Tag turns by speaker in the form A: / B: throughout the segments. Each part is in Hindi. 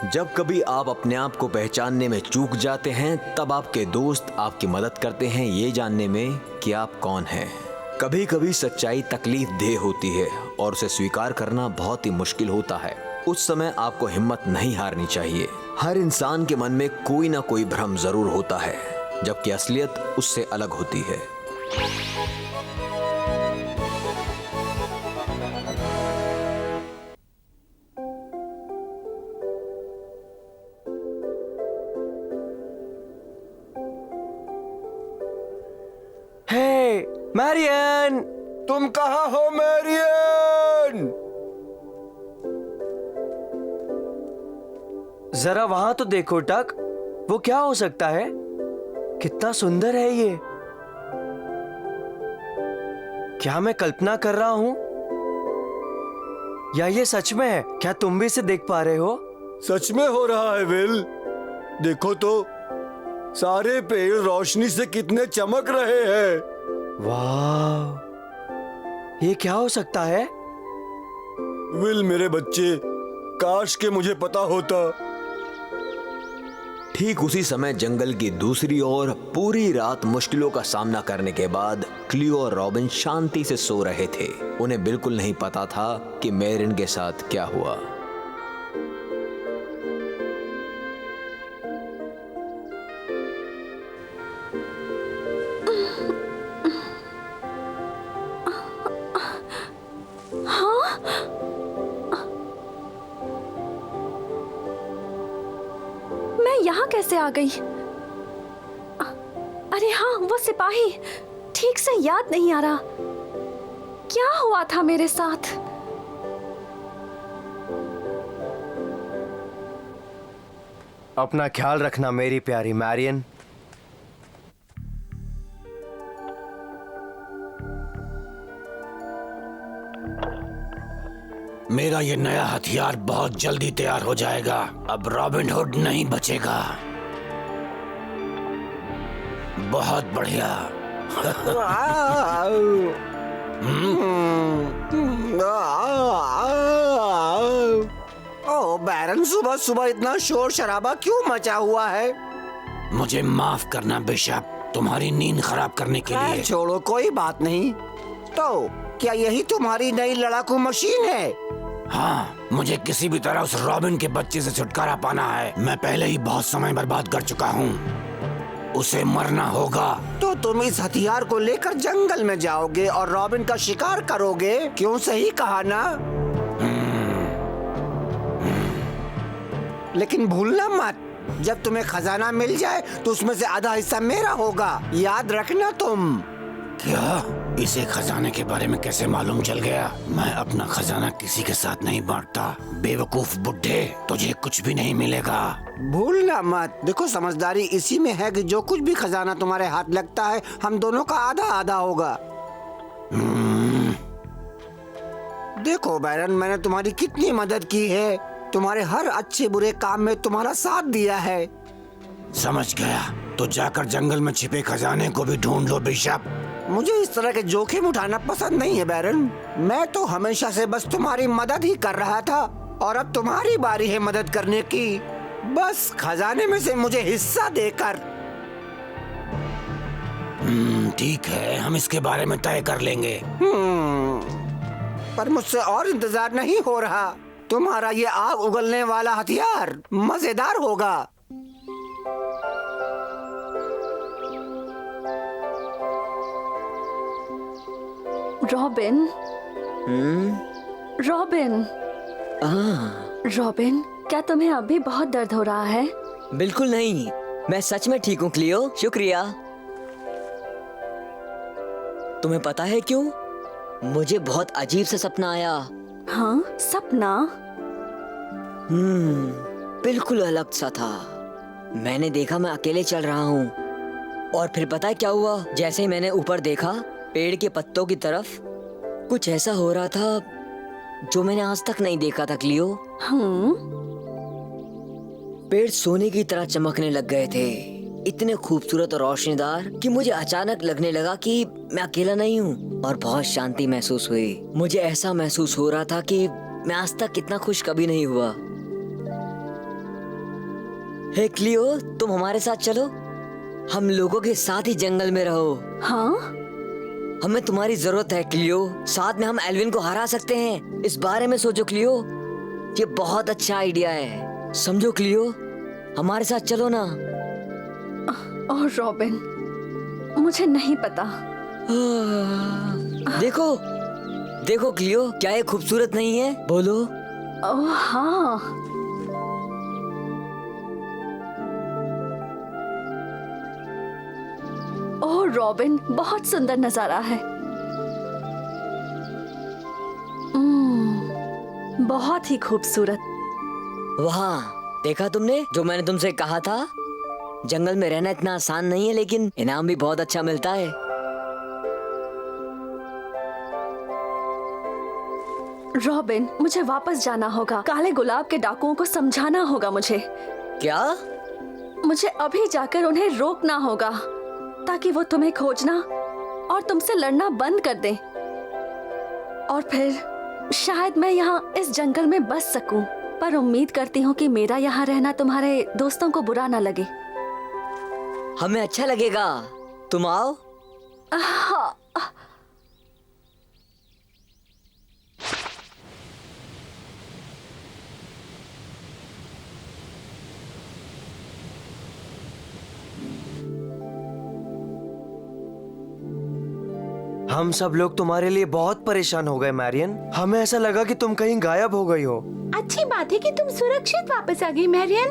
A: जब कभी आप अपने आप को पहचानने में चूक जाते हैं, तब आपके दोस्त आपकी मदद करते हैं ये जानने में कि आप कौन हैं। कभी कभी सच्चाई तकलीफ देह होती है और उसे स्वीकार करना बहुत ही मुश्किल होता है। उस समय आपको हिम्मत नहीं हारनी चाहिए। हर इंसान के मन में कोई ना कोई भ्रम जरूर होता है, जबकि असलियत उससे अलग होती है।
B: हे मैरियन,
C: तुम कहाँ हो मैरियन?
B: जरा वहां तो देखो टक, वो क्या हो सकता है? कितना सुंदर है ये। क्या मैं कल्पना कर रहा हूं या ये सच में है? क्या तुम भी इसे देख पा रहे हो?
C: सच में हो रहा है विल। देखो तो, सारे पेड़ रोशनी से कितने चमक रहे हैं।
B: वाह, ये क्या हो सकता है?
C: विल मेरे बच्चे, काश के मुझे पता होता।
A: ठीक उसी समय जंगल की दूसरी ओर पूरी रात मुश्किलों का सामना करने के बाद क्लियो और रॉबिन शांति से सो रहे थे। उन्हें बिल्कुल नहीं पता था कि मैरियन के साथ क्या हुआ।
D: यहाँ कैसे आ गई? अरे हाँ, वो सिपाही। ठीक से याद नहीं आ रहा क्या हुआ था मेरे साथ।
B: अपना ख्याल रखना मेरी प्यारी मैरियन।
E: मेरा ये नया हथियार बहुत जल्दी तैयार हो जाएगा। अब रॉबिन हुड नहीं बचेगा। बहुत बढ़िया।
F: ओह बैरन, सुबह सुबह इतना शोर शराबा क्यों मचा हुआ है?
E: मुझे माफ करना बिशप, तुम्हारी नींद खराब करने के लिए।
F: छोड़ो, कोई बात नहीं। तो क्या यही तुम्हारी नई लड़ाकू मशीन है?
E: हाँ, मुझे किसी भी तरह उस रॉबिन के बच्चे से छुटकारा पाना है। मैं पहले ही बहुत समय बर्बाद कर चुका हूँ। उसे मरना होगा।
F: तो तुम इस हथियार को लेकर जंगल में जाओगे और रॉबिन का शिकार करोगे, क्यों? सही कहा ना? लेकिन भूलना मत, जब तुम्हें खजाना मिल जाए तो उसमें से आधा हिस्सा मेरा होगा। याद रखना तुम।
E: क्या? इसे खजाने के बारे में कैसे मालूम चल गया? मैं अपना खजाना किसी के साथ नहीं बांटता। बेवकूफ बुड्ढे, तुझे कुछ भी नहीं मिलेगा।
F: भूलना मत। देखो, समझदारी इसी में है कि जो कुछ भी खजाना तुम्हारे हाथ लगता है, हम दोनों का आधा आधा होगा। देखो बैरन, मैंने तुम्हारी कितनी मदद की है। तुम्हारे हर अच्छे बुरे काम में तुम्हारा साथ दिया है।
E: समझ गया। तो जाकर जंगल में छिपे खजाने को भी ढूंढ लो बिशप।
F: मुझे इस तरह के जोखिम उठाना पसंद नहीं है बैरन। मैं तो हमेशा से बस तुम्हारी मदद ही कर रहा था और अब तुम्हारी बारी है मदद करने की। बस खजाने में से मुझे हिस्सा देकर।
E: ठीक है, हम इसके बारे में तय कर लेंगे।
F: पर मुझसे और इंतजार नहीं हो रहा। तुम्हारा ये आग उगलने वाला हथियार मजेदार होगा।
D: रॉबिन, रॉबिन, रॉबिन, क्या तुम्हें अभी बहुत दर्द हो रहा है?
G: बिल्कुल नहीं, मैं सच में ठीक हूँ क्लियो, शुक्रिया। तुम्हें पता है क्यों? मुझे बहुत अजीब सा सपना आया।
D: हाँ, सपना?
G: बिल्कुल अलग सा था। मैंने देखा मैं अकेले चल रहा हूँ और फिर पता है क्या हुआ? जैसे ही मैंने ऊपर देखा, पेड़ के पत्तों की तरफ कुछ ऐसा हो रहा था जो मैंने आज तक नहीं देखा था क्लियो। पेड़ सोने की तरह चमकने लग गए थे, इतने खूबसूरत और रोशनीदार कि मुझे अचानक लगने लगा कि मैं अकेला नहीं हूँ और बहुत शांति महसूस हुई। मुझे ऐसा महसूस हो रहा था कि मैं आज तक इतना खुश कभी नहीं हुआ। हे क्लियो, तुम हमारे साथ चलो। हम लोगों के साथ ही जंगल में रहो।
D: हाँ?
G: हमें तुम्हारी जरूरत है क्लियो। साथ में हम एल्विन को हरा सकते हैं। इस बारे में सोचो क्लियो। ये बहुत अच्छा आइडिया है, समझो क्लियो। हमारे साथ चलो ना।
D: और रॉबिन, मुझे नहीं पता।
G: देखो देखो क्लियो, क्या ये खूबसूरत नहीं है? बोलो।
D: ओह हाँ। ओह रॉबिन, बहुत सुंदर नजारा है। बहुत ही खूबसूरत।
G: वहाँ देखा तुमने जो मैंने तुमसे कहा था? जंगल में रहना इतना आसान नहीं है, लेकिन इनाम भी बहुत अच्छा मिलता है।
D: रॉबिन, मुझे वापस जाना होगा। काले गुलाब के डाकुओं को समझाना होगा मुझे।
G: क्या?
D: मुझे अभी जाकर उन्हें रोकना होगा ताकि वो तुम्हें खोजना और तुमसे लड़ना बंद कर दें। और फिर शायद मैं यहाँ इस जंगल में बस सकूं। पर उम्मीद करती हूँ कि मेरा यहाँ रहना तुम्हारे दोस्तों को बुरा ना लगे।
G: हमें अच्छा लगेगा, तुम आओ।
D: हाँ।
B: हम सब लोग तुम्हारे लिए बहुत परेशान हो गए मैरियन। हमें ऐसा लगा कि तुम कहीं गायब हो गई हो।
H: अच्छी बात है कि तुम सुरक्षित वापस आ गई मैरियन।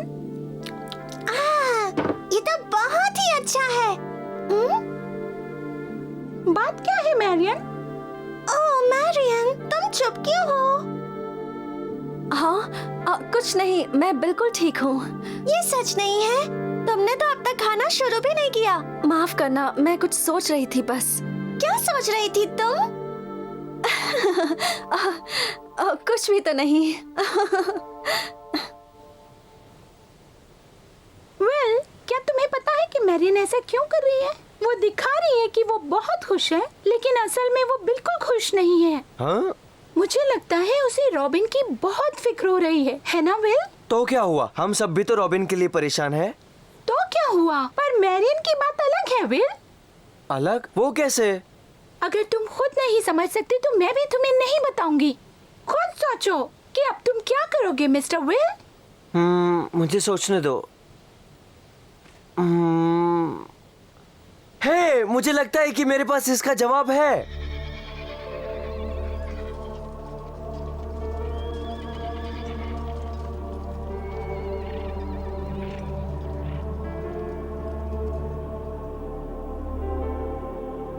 H: ये तो बहुत ही अच्छा है। बात क्या है मैरियन? ओह मैरियन, तुम चुप क्यों हो?
D: हाँ, कुछ नहीं, मैं बिल्कुल ठीक हूँ।
H: ये सच नहीं है। तुमने तो अब तक खाना शुरू भी नहीं किया।
D: माफ करना, मैं कुछ सोच रही थी बस।
H: क्या सोच रही थी तुम?
D: कुछ भी तो नहीं।
H: वेल, क्या तुम्हें पता है कि मैरियन ऐसा क्यों कर रही है? वो दिखा रही है कि वो बहुत खुश है, लेकिन असल में वो बिल्कुल खुश नहीं है।
B: हाँ?
H: मुझे लगता है उसे रॉबिन की बहुत फिक्र हो रही है ना विल?
B: तो क्या हुआ? हम सब भी तो रॉबिन के लिए परेशान हैं।
H: तो क्या हुआ? पर मैरियन की बात अलग है विल।
B: अलग? वो कैसे?
H: अगर तुम खुद नहीं समझ सकते तो मैं भी तुम्हें नहीं बताऊंगी। खुद सोचो कि अब तुम क्या करोगे मिस्टर विल।
B: मुझे सोचने दो। हे, मुझे लगता है कि मेरे पास इसका जवाब है।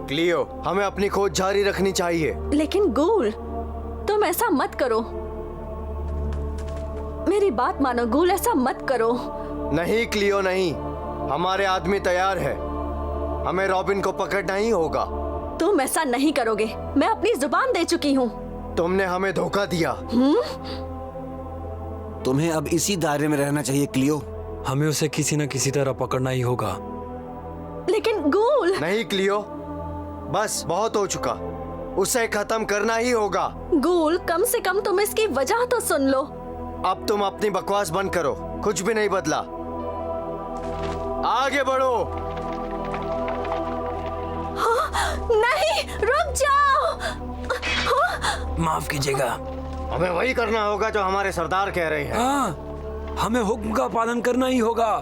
B: क्लियो, हमें अपनी खोज जारी रखनी चाहिए।
D: लेकिन गूल, तुम ऐसा मत करो। मेरी बात मानो गूल, ऐसा मत करो।
B: नहीं क्लियो, नहीं। हमारे आदमी तैयार है। हमें रॉबिन को पकड़ना ही होगा।
D: तुम ऐसा नहीं करोगे। मैं अपनी जुबान दे चुकी हूँ।
B: तुमने हमें धोखा दिया।
E: तुम्हें अब इसी दायरे में रहना चाहिए क्लियो।
I: हमें उसे किसी न किसी तरह पकड़ना ही होगा।
D: लेकिन गूल।
B: नहीं क्लियो, बस बहुत हो चुका। उसे खत्म करना ही होगा।
D: गूल, कम से कम तुम इसकी वजह तो सुन लो।
B: अब तुम अपनी बकवास बंद करो। कुछ भी नहीं बदला। आगे बढ़ो।
D: हाँ, नहीं, रुक जाओ। हाँ,
I: माफ कीजिएगा।
B: हमें वही करना होगा जो हमारे सरदार कह रहे हैं।
I: हाँ, हमें हुक्म का पालन करना ही होगा।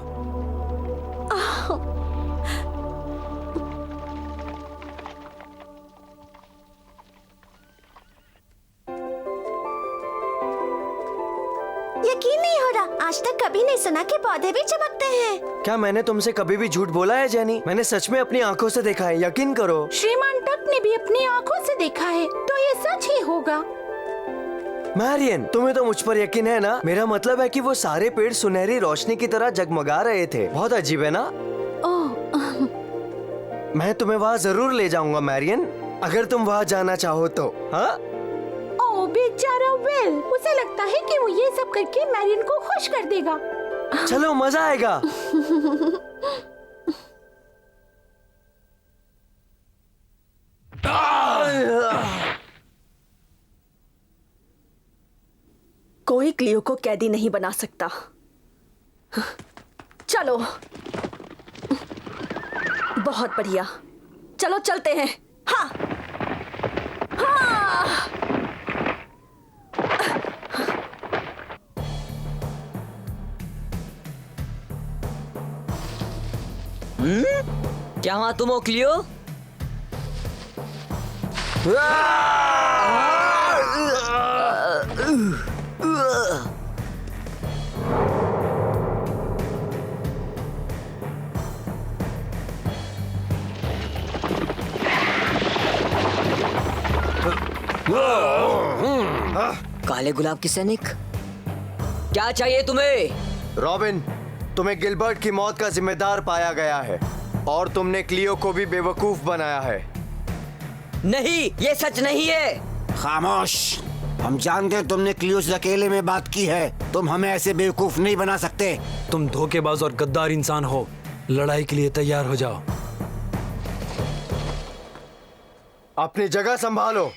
H: यकीन नहीं हो रहा, आज तक कभी नहीं सुना कि पौधे भी चमकते हैं।
B: क्या मैंने तुमसे कभी भी झूठ बोला है जेनी? मैंने सच में अपनी आंखों से देखा है, यकीन करो।
H: श्रीमान टक ने भी अपनी आंखों से देखा है, तो ये सच ही होगा।
B: मैरियन, तुम्हें तो मुझ पर यकीन है ना? मेरा मतलब है कि वो सारे पेड़ सुनहरी रोशनी की तरह जगमगा रहे थे। बहुत अजीब है ना? मैं तुम्हें वहाँ जरूर ले जाऊंगा मैरियन, अगर तुम वहाँ जाना चाहो तो। हाँ?
H: ओह बेचारा विल, उसे लगता है कि वो ये सब करके मैरियन को खुश कर देगा।
B: चलो, मजा आएगा।
D: कोई क्लियो को कैदी नहीं बना सकता। चलो, बहुत बढ़िया, चलो चलते हैं। हाँ हाँ।
G: क्या हुआ तुम हो क्लियो? काले गुलाब की सैनिक, क्या चाहिए तुम्हें?
B: रॉबिन, तुम्हें गिलबर्ट की मौत का जिम्मेदार पाया गया है और तुमने क्लियो को भी बेवकूफ बनाया है।
G: नहीं, ये सच नहीं है।
F: खामोश। हम जानते हैं तुमने क्लियो से अकेले में बात की है। तुम हमें ऐसे बेवकूफ नहीं बना सकते।
I: तुम धोखेबाज और गद्दार इंसान हो। लड़ाई के लिए तैयार हो जाओ।
B: अपनी जगह संभालो।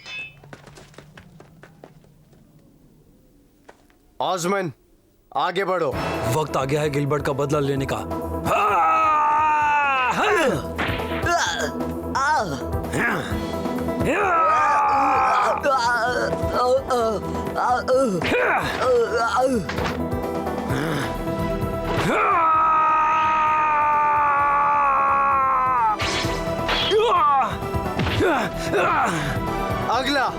B: ऑज़मैन, आगे बढ़ो।
I: वक्त आ गया है गिलबर्ट का बदला लेने का।
B: अगला।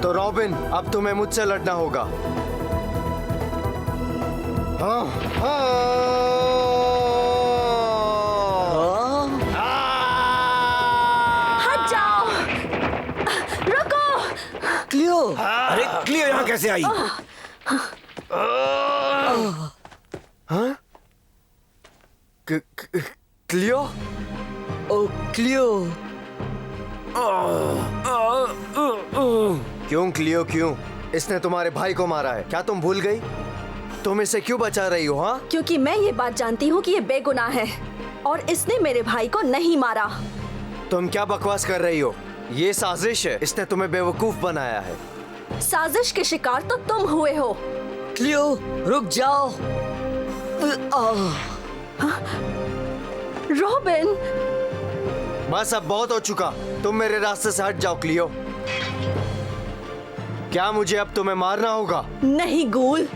B: तो रॉबिन, अब तुम्हें मुझसे लड़ना होगा। हाँ,
D: हट जाओ, रुको।
G: क्लियो,
F: अरे क्लियो यहाँ कैसे आई?
B: क्लियो?
G: ओ क्लियो।
B: क्यों क्लियो, क्यों? इसने तुम्हारे भाई को मारा है, क्या तुम भूल गई? तुम इसे क्यों बचा रही हो? हाँ,
D: क्योंकि मैं ये बात जानती हूँ कि ये बेगुनाह है और इसने मेरे भाई को नहीं मारा।
B: तुम क्या बकवास कर रही हो? ये साजिश है, इसने तुम्हें बेवकूफ बनाया है।
D: साजिश के शिकार तो तुम हुए हो।
G: क्लियो, रुक जाओ।
D: रॉबिन,
B: बस अब बहुत हो चुका, तुम मेरे रास्ते से हट जाओ क्लियो। क्या मुझे अब तुम्हें मारना होगा?
D: नहीं गूल।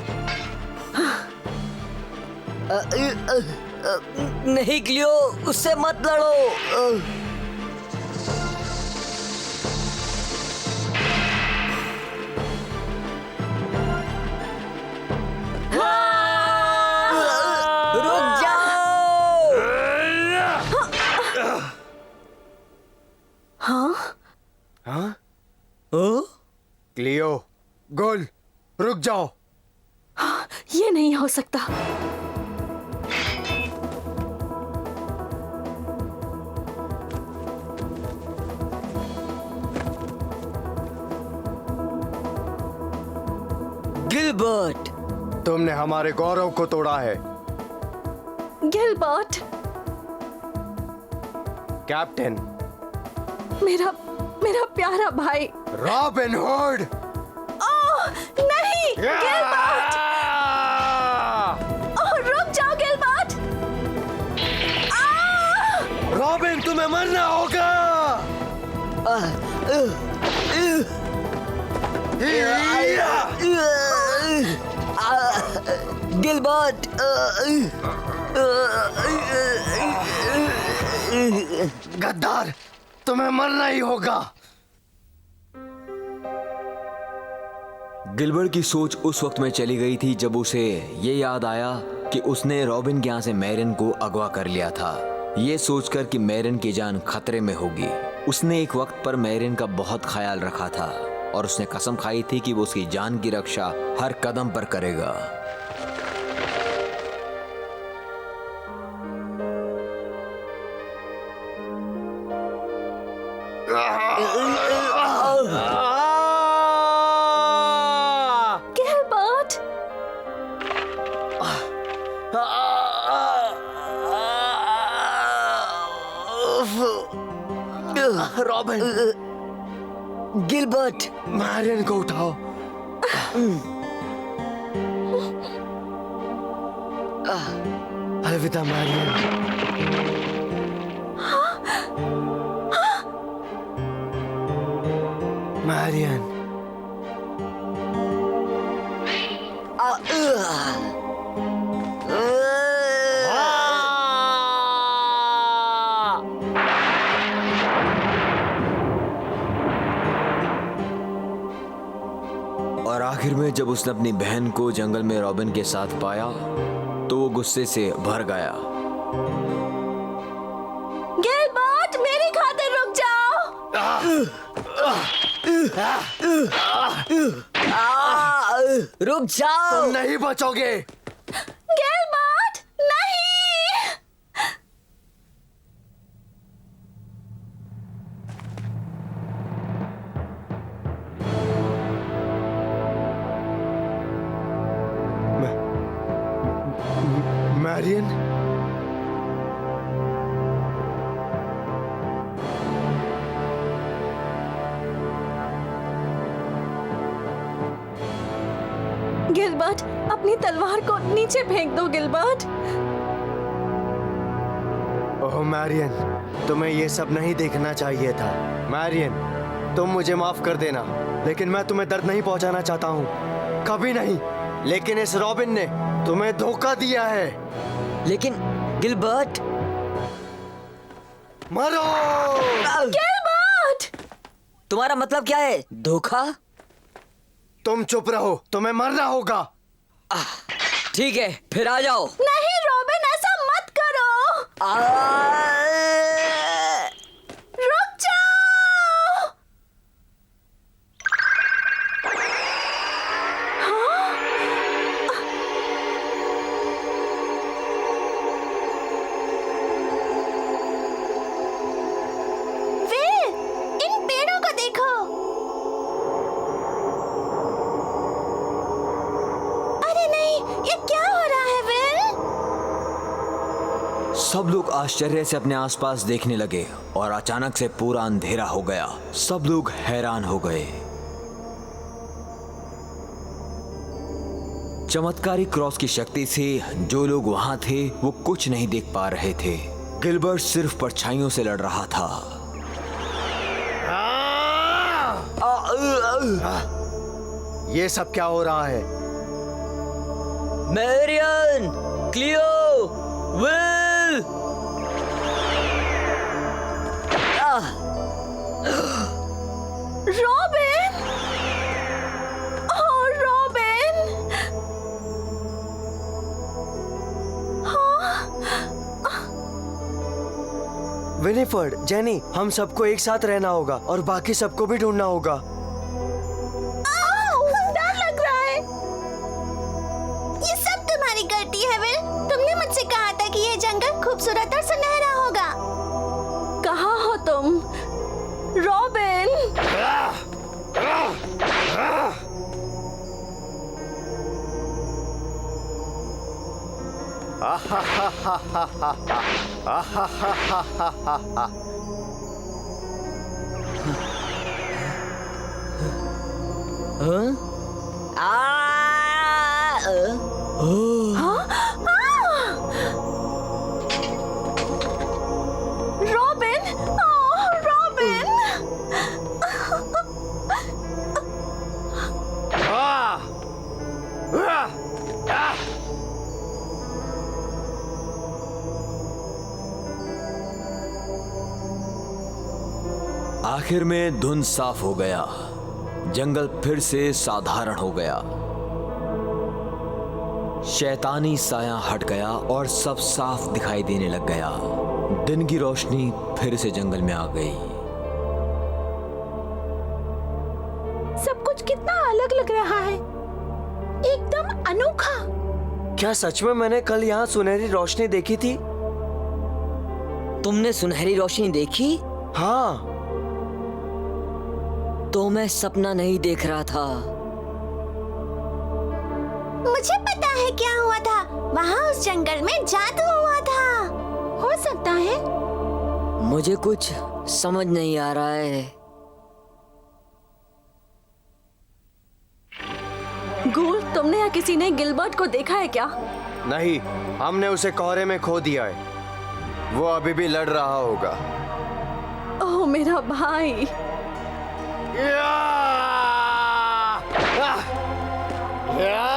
G: नहीं क्लियो, उससे मत लड़ो। रुक जाओ।
B: हाँ? क्लियो, गोल, रुक जाओ।
D: ये नहीं हो सकता।
G: गिलबर्ट,
B: तुमने हमारे गौरव को तोड़ा है।
D: गिलबर्ट,
B: कैप्टन,
D: मेरा मेरा प्यारा भाई।
B: Robin hood.
D: ओह नहीं, गिलबर्ट। ओह रुक जाओ गिलबर्ट।
B: रॉबिन, तुम्हें मरना होगा।
G: गिलबर्ट।
B: गद्दार, तुम्हें मरना ही होगा।
A: गिलबर्ट की सोच उस वक्त में चली गई थी जब उसे ये याद आया कि उसने रॉबिन के यहाँ से मैरिन को अगवा कर लिया था। ये सोचकर कि मैरिन की जान खतरे में होगी, उसने एक वक्त पर मैरिन का बहुत ख्याल रखा था और उसने कसम खाई थी कि वो उसकी जान की रक्षा हर कदम पर करेगा।
B: रॉबिन,
G: गिलबर्ट,
B: मैरियन को उठाओ। अलविदा मैरियन। मैरियन,
A: और आखिर में जब उसने अपनी बहन को जंगल में रॉबिन के साथ पाया तो वो गुस्से से भर गया।
D: गिलबर्ट, मेरी खातिर रुक जाओ।
G: रुक जाओ।
B: तुम नहीं बचोगे।
D: गिलबर्ट, नहीं।
B: मैरियन,
D: गिलबर्ट, अपनी तलवार को नीचे फेंक दो गिलबर्ट।
B: ओह मैरियन, तुम्हें ये सब नहीं देखना चाहिए था। मैरियन, तुम मुझे माफ कर देना, लेकिन मैं तुम्हें दर्द नहीं पहुंचाना चाहता हूँ, कभी नहीं। लेकिन इस रॉबिन ने तुम्हें धोखा दिया है।
G: लेकिन गिलबर्ट,
B: मरो।
D: गिलबर्ट!
G: तुम्हारा मतलब क्या है? धोखा?
B: तुम चुप रहो, तुम्हें मरना होगा।
G: ठीक है, फिर आ जाओ।
D: नहीं रॉबिन, ऐसा मत करो। रुक जाओ। विल, इन पेड़ों को देखो। अरे नहीं, ये क्या हो रहा है विल?
A: सब लोग आश्चर्य से अपने आसपास देखने लगे और अचानक से पूरा अंधेरा हो गया। सब लोग हैरान हो गए। चमत्कारी क्रॉस की शक्ति से जो लोग वहां थे वो कुछ नहीं देख पा रहे थे। गिलबर्ट सिर्फ परछाइयों से लड़ रहा था।
B: ये सब क्या हो रहा है?
G: Marian, Cleo, Will.
D: Robin! Oh Robin!
B: Winifred, Jenny, हम सबको एक साथ रहना होगा और बाकी सबको भी ढूंढना होगा।
D: डर लग रहा है। ये सब तुम्हारी गलती है विल। तुमने मुझसे कहा था कि ये जंगल खूबसूरत और सुनहरा होगा। कहाँ हो तुम रॉबिन? रॉबिन! Oh robin!
A: आखिर में धुंध साफ हो गया। जंगल फिर से साधारण हो गया। शैतानी साया हट गया और सब साफ दिखाई देने लग गया। दिन की रोशनी फिर से जंगल में आ गई।
H: सब कुछ कितना अलग लग रहा है, एकदम अनोखा।
B: क्या सच में मैंने कल यहाँ सुनहरी रोशनी देखी थी?
G: तुमने सुनहरी रोशनी देखी?
B: हाँ।
G: तो मैं सपना नहीं देख रहा था।
D: मुझे पता है क्या हुआ था। वहाँ उस जंगल में जादू हुआ था।
H: हो सकता है।
G: मुझे कुछ समझ नहीं आ रहा है।
D: गूल, तुमने या किसी ने गिलबर्ट को देखा है क्या?
B: नहीं, हमने उसे कोहरे में खो दिया है। वो अभी भी लड़ रहा होगा।
D: ओह मेरा भाई।
B: या!